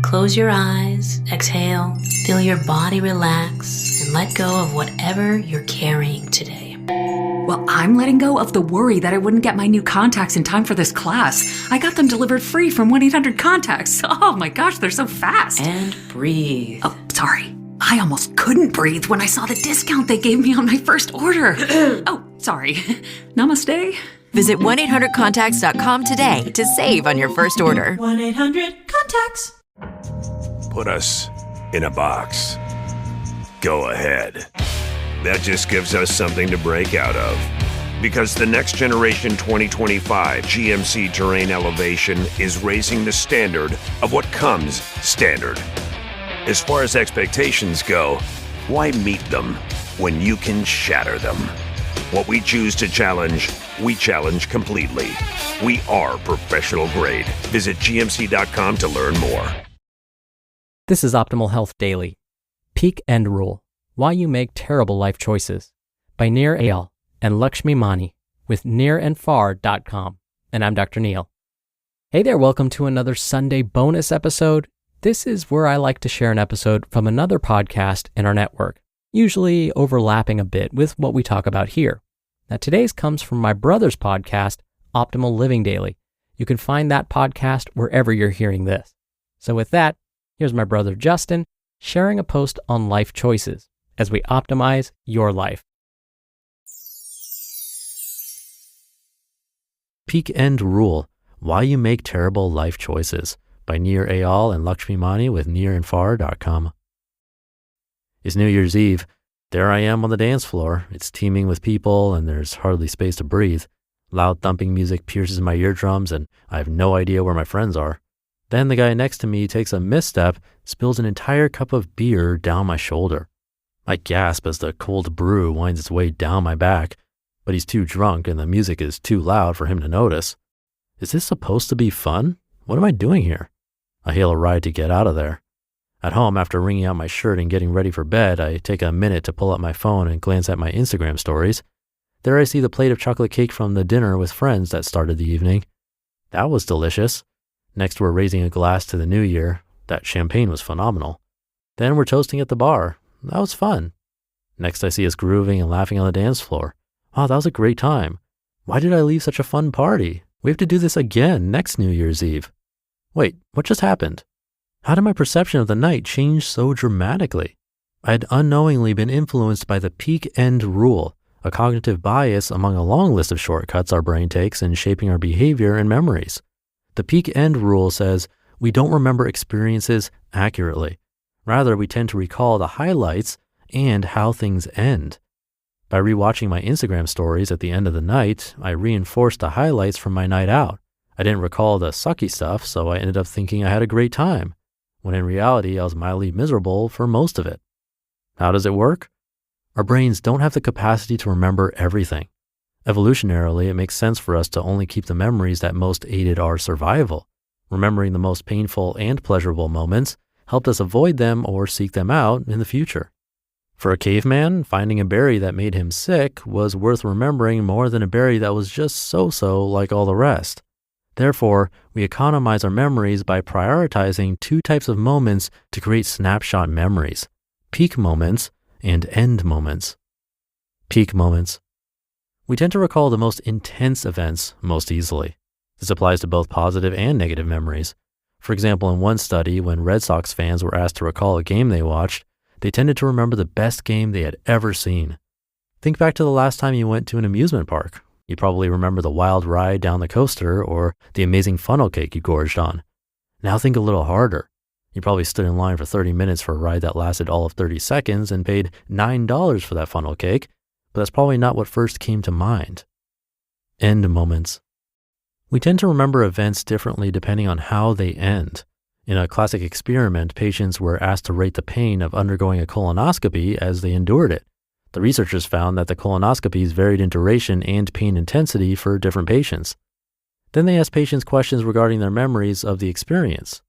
Close your eyes, exhale, feel your body relax, and let go of whatever you're carrying today. Well, I'm letting go of the worry that I wouldn't get my new contacts in time for this class. I got them delivered free from 1-800-CONTACTS. Oh my gosh, they're so fast. And breathe. Oh, sorry. I almost couldn't breathe when I saw the discount they gave me on my first order. Oh, sorry. Namaste. Visit 1-800-CONTACTS.com today to save on your first order. 1-800-CONTACTS. Put us in a box. Go ahead. That just gives us something to break out of. Because the next generation 2025 GMC Terrain Elevation is raising the standard of what comes standard. As far as expectations go, why meet them when you can shatter them? What we choose to challenge, we challenge completely. We are professional grade. Visit gmc.com to learn more. This is Optimal Health Daily. Peak End Rule: Why You Make Terrible Life Choices by Nir Eyal and Lakshmi with nirandfar.com. And I'm Dr. Neil. Hey there, welcome to another Sunday bonus episode. This is where I like to share an episode from another podcast in our network, usually overlapping a bit with what we talk about here. Now today's comes from my brother's podcast, Optimal Living Daily. You can find that podcast wherever you're hearing this. So with that, here's my brother Justin sharing a post on life choices as we optimize your life. Peak End Rule: Why You Make Terrible Life Choices by Nir Eyal and Lakshmi with nirandfar.com. It's New Year's Eve. There I am on the dance floor. It's teeming with people and there's hardly space to breathe. Loud thumping music pierces my eardrums and I have no idea where my friends are. Then the guy next to me takes a misstep, spills an entire cup of beer down my shoulder. I gasp as the cold brew winds its way down my back, but he's too drunk and the music is too loud for him to notice. Is this supposed to be fun? What am I doing here? I hail a ride to get out of there. At home, after wringing out my shirt and getting ready for bed, I take a minute to pull up my phone and glance at my Instagram stories. There I see the plate of chocolate cake from the dinner with friends that started the evening. That was delicious. Next, we're raising a glass to the new year. That champagne was phenomenal. Then we're toasting at the bar. That was fun. Next, I see us grooving and laughing on the dance floor. Wow, that was a great time. Why did I leave such a fun party? We have to do this again next New Year's Eve. Wait, what just happened? How did my perception of the night change so dramatically? I had unknowingly been influenced by the peak end rule, a cognitive bias among a long list of shortcuts our brain takes in shaping our behavior and memories. The peak end rule says we don't remember experiences accurately. Rather, we tend to recall the highlights and how things end. By rewatching my Instagram stories at the end of the night, I reinforced the highlights from my night out. I didn't recall the sucky stuff, so I ended up thinking I had a great time, when in reality I was mildly miserable for most of it. How does it work? Our brains don't have the capacity to remember everything. Evolutionarily, it makes sense for us to only keep the memories that most aided our survival. Remembering the most painful and pleasurable moments helped us avoid them or seek them out in the future. For a caveman, finding a berry that made him sick was worth remembering more than a berry that was just so-so like all the rest. Therefore, we economize our memories by prioritizing two types of moments to create snapshot memories: peak moments and end moments. Peak moments. We tend to recall the most intense events most easily. This applies to both positive and negative memories. For example, in one study, when Red Sox fans were asked to recall a game they watched, they tended to remember the best game they had ever seen. Think back to the last time you went to an amusement park. You probably remember the wild ride down the coaster or the amazing funnel cake you gorged on. Now think a little harder. You probably stood in line for 30 minutes for a ride that lasted all of 30 seconds and paid $9 for that funnel cake, but that's probably not what first came to mind. End moments. We tend to remember events differently depending on how they end. In a classic experiment, patients were asked to rate the pain of undergoing a colonoscopy as they endured it. The researchers found that the colonoscopies varied in duration and pain intensity for different patients. Then they asked patients questions regarding their memories of the experience.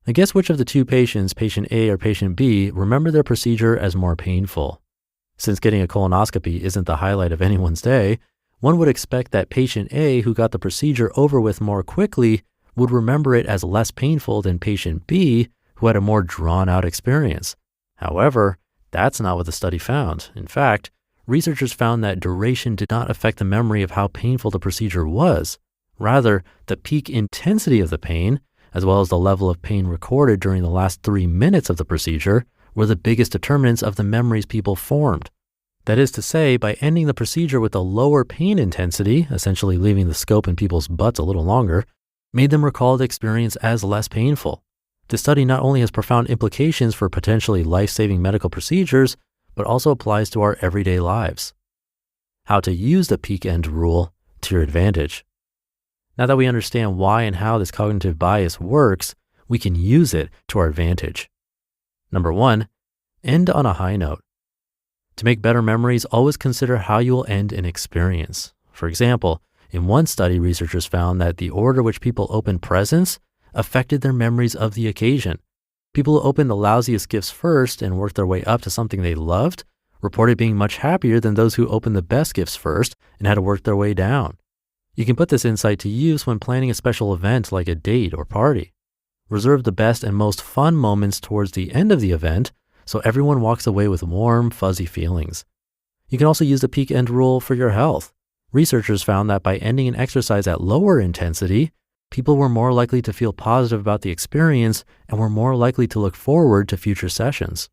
Now guess which of the two patients, patient A or patient B, remember their procedure as more painful. Since getting a colonoscopy isn't the highlight of anyone's day, one would expect that patient A, who got the procedure over with more quickly, would remember it as less painful than patient B, who had a more drawn-out experience. However, that's not what the study found. In fact, researchers found that duration did not affect the memory of how painful the procedure was. Rather, the peak intensity of the pain, as well as the level of pain recorded during the last 3 minutes of the procedure, were the biggest determinants of the memories people formed. That is to say, by ending the procedure with a lower pain intensity, essentially leaving the scope in people's butts a little longer, made them recall the experience as less painful. This study not only has profound implications for potentially life-saving medical procedures, but also applies to our everyday lives. How to use the peak end rule to your advantage. Now that we understand why and how this cognitive bias works, we can use it to our advantage. Number 1, end on a high note. To make better memories, always consider how you will end an experience. For example, in one study, researchers found that the order which people opened presents affected their memories of the occasion. People who opened the lousiest gifts first and worked their way up to something they loved reported being much happier than those who opened the best gifts first and had to work their way down. You can put this insight to use when planning a special event like a date or party. Reserve the best and most fun moments towards the end of the event so everyone walks away with warm, fuzzy feelings. You can also use the peak end rule for your health. Researchers found that by ending an exercise at lower intensity, people were more likely to feel positive about the experience and were more likely to look forward to future sessions.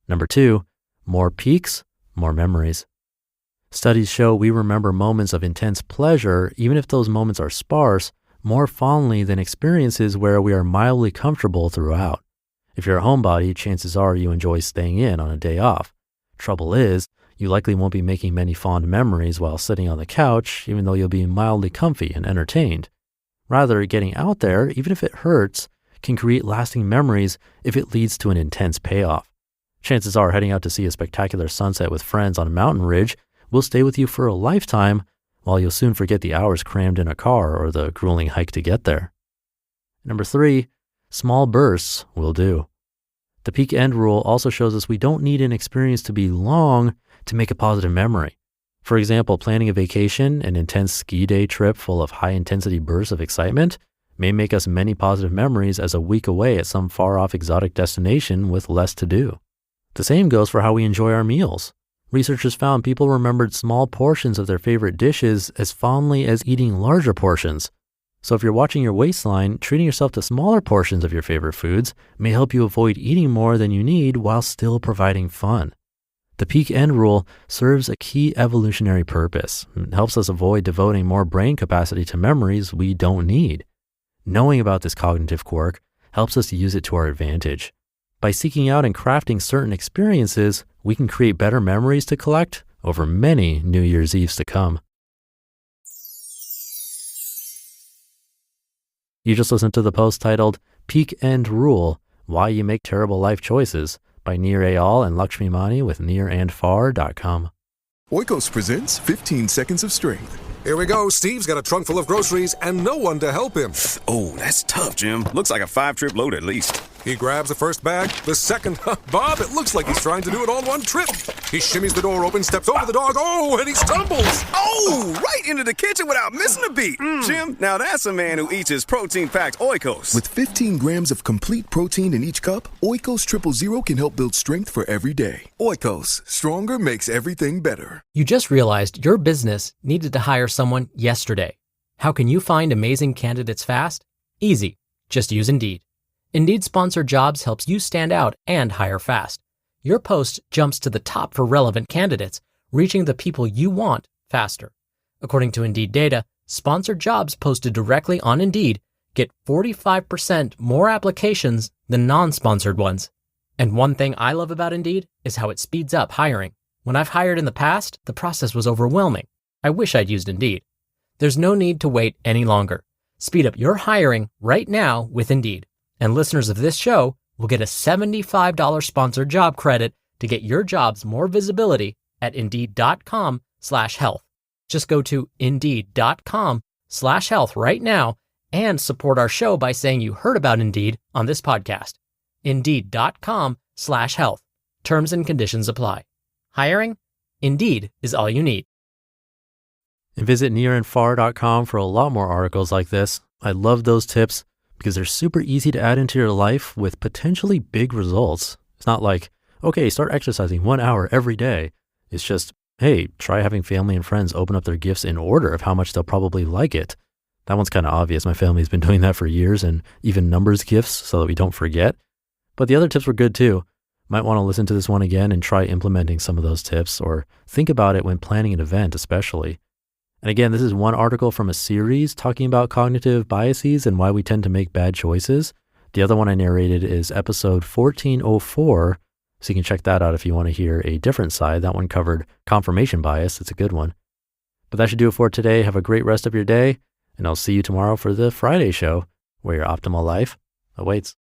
Number 2, more peaks, more memories. Studies show we remember moments of intense pleasure, even if those moments are sparse, more fondly than experiences where we are mildly comfortable throughout. If you're a homebody, chances are you enjoy staying in on a day off. Trouble is, you likely won't be making many fond memories while sitting on the couch, even though you'll be mildly comfy and entertained. Rather, getting out there, even if it hurts, can create lasting memories if it leads to an intense payoff. Chances are heading out to see a spectacular sunset with friends on a mountain ridge will stay with you for a lifetime, while you'll soon forget the hours crammed in a car or the grueling hike to get there. Number 3, small bursts will do. The peak end rule also shows us we don't need an experience to be long to make a positive memory. For example, planning a vacation, an intense ski day trip full of high-intensity bursts of excitement, may make us many positive memories as a week away at some far-off exotic destination with less to do. The same goes for how we enjoy our meals. Researchers found people remembered small portions of their favorite dishes as fondly as eating larger portions. So if you're watching your waistline, treating yourself to smaller portions of your favorite foods may help you avoid eating more than you need while still providing fun. The peak end rule serves a key evolutionary purpose. It helps us avoid devoting more brain capacity to memories we don't need. Knowing about this cognitive quirk helps us to use it to our advantage. By seeking out and crafting certain experiences, we can create better memories to collect over many New Year's Eves to come. You just listened to the post titled Peak End Rule, Why You Make Terrible Life Choices by Nir Eyal and Lakshmi with nirandfar.com. Oikos presents 15 Seconds of Strength. Here we go. Steve's got a trunk full of groceries and no one to help him. Oh, that's tough, Jim. Looks like a 5-trip load at least. He grabs the first bag, the second. Bob, it looks like he's trying to do it all in one trip. He shimmies the door open, steps over the dog. Oh, and he stumbles. Oh, right into the kitchen without missing a beat. Jim, now that's a man who eats his protein-packed Oikos. With 15 grams of complete protein in each cup, Oikos 000 can help build strength for every day. Oikos, stronger makes everything better. You just realized your business needed to hire someone yesterday. How can you find amazing candidates fast? Easy. Just use Indeed. Indeed Sponsored Jobs helps you stand out and hire fast. Your post jumps to the top for relevant candidates, reaching the people you want faster. According to Indeed data, sponsored jobs posted directly on Indeed get 45% more applications than non-sponsored ones. And one thing I love about Indeed is how it speeds up hiring. When I've hired in the past, the process was overwhelming. I wish I'd used Indeed. There's no need to wait any longer. Speed up your hiring right now with Indeed. And listeners of this show will get a $75 sponsored job credit to get your jobs more visibility at Indeed.com/health. Just go to Indeed.com/health right now and support our show by saying you heard about Indeed on this podcast. Indeed.com/health. Terms and conditions apply. Hiring? Indeed is all you need. And visit nirandfar.com for a lot more articles like this. I love those tips. because they're super easy to add into your life with potentially big results. It's not like, okay, start exercising 1 hour every day. It's just, hey, try having family and friends open up their gifts in order of how much they'll probably like it. That one's kind of obvious. My family's been doing that for years, and even numbers gifts so that we don't forget. But the other tips were good too. Might want to listen to this one again and try implementing some of those tips, or think about it when planning an event especially. And again, this is one article from a series talking about cognitive biases and why we tend to make bad choices. The other one I narrated is episode 1404, so you can check that out if you want to hear a different side. That one covered confirmation bias. It's a good one. But that should do it for today. Have a great rest of your day, and I'll see you tomorrow for the Friday show, where your optimal life awaits.